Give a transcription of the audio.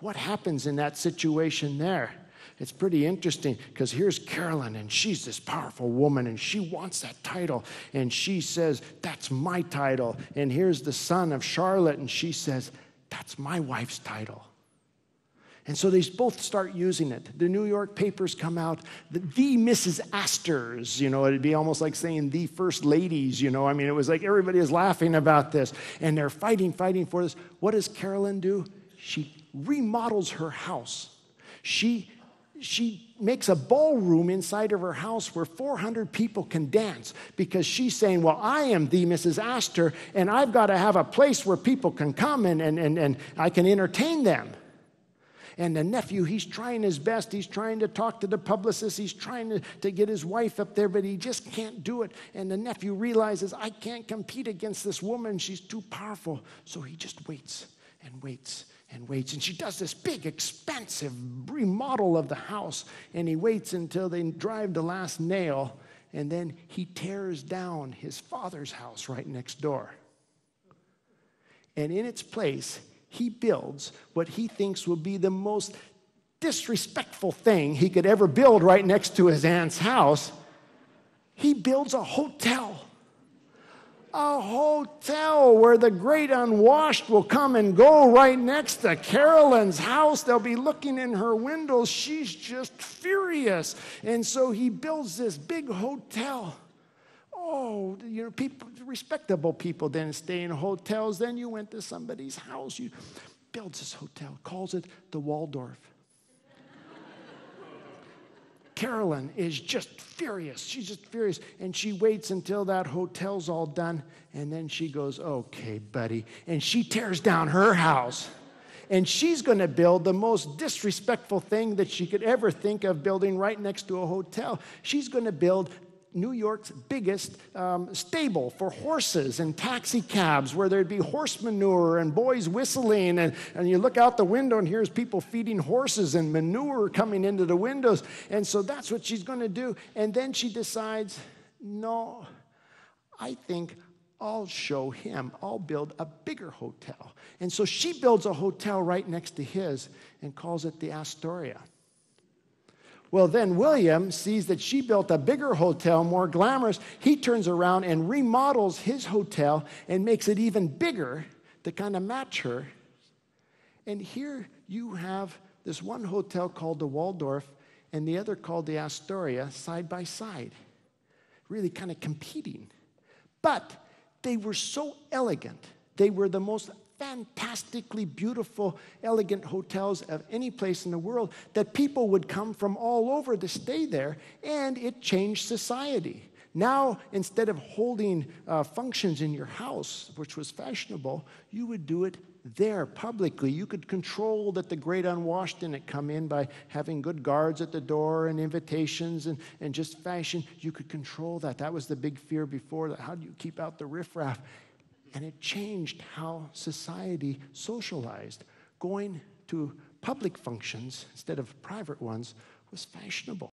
what happens in that situation there? It's pretty interesting because here's Carolyn, and she's this powerful woman, and she wants that title, and she says, that's my title. And here's the son of Charlotte, and she says, that's my wife's title. And so they both start using it. The New York papers come out, the Mrs. Astors, it'd be almost like saying the first ladies, it was like everybody is laughing about this. And they're fighting for this. What does Carolyn do? She remodels her house. She makes a ballroom inside of her house where 400 people can dance because she's saying, well, I am the Mrs. Astor, and I've got to have a place where people can come and I can entertain them. And the nephew, he's trying his best. He's trying to talk to the publicist. He's trying to get his wife up there, but he just can't do it. And the nephew realizes, I can't compete against this woman. She's too powerful. So he just waits and waits and waits. And she does this big, expensive remodel of the house. And he waits until they drive the last nail. And then he tears down his father's house right next door. And in its place, he builds what he thinks will be the most disrespectful thing he could ever build right next to his aunt's house. He builds a hotel. A hotel where the great unwashed will come and go right next to Carolyn's house. They'll be looking in her windows. She's just furious. And so he builds this big hotel. Oh, people, respectable people didn't stay in hotels. Then you went to somebody's house. You builds this hotel, calls it the Waldorf. Carolyn is just furious. She's just furious. And she waits until that hotel's all done. And then she goes, okay, buddy. And she tears down her house. And she's going to build the most disrespectful thing that she could ever think of building right next to a hotel. She's going to build New York's biggest stable for horses and taxi cabs where there'd be horse manure and boys whistling. And you look out the window and here's people feeding horses and manure coming into the windows. And so that's what she's going to do. And then she decides, no, I think I'll show him. I'll build a bigger hotel. And so she builds a hotel right next to his and calls it the Astoria. Well, then William sees that she built a bigger hotel, more glamorous. He turns around and remodels his hotel and makes it even bigger to kind of match her. And here you have this one hotel called the Waldorf and the other called the Astoria side by side, really kind of competing. But they were so elegant. They were the most fantastically beautiful, elegant hotels of any place in the world that people would come from all over to stay there, and it changed society. Now, instead of holding functions in your house, which was fashionable, you would do it there publicly. You could control that the great unwashed didn't come in by having good guards at the door and invitations and just fashion. You could control that. That was the big fear before. That how do you keep out the riffraff? And it changed how society socialized. Going to public functions instead of private ones was fashionable.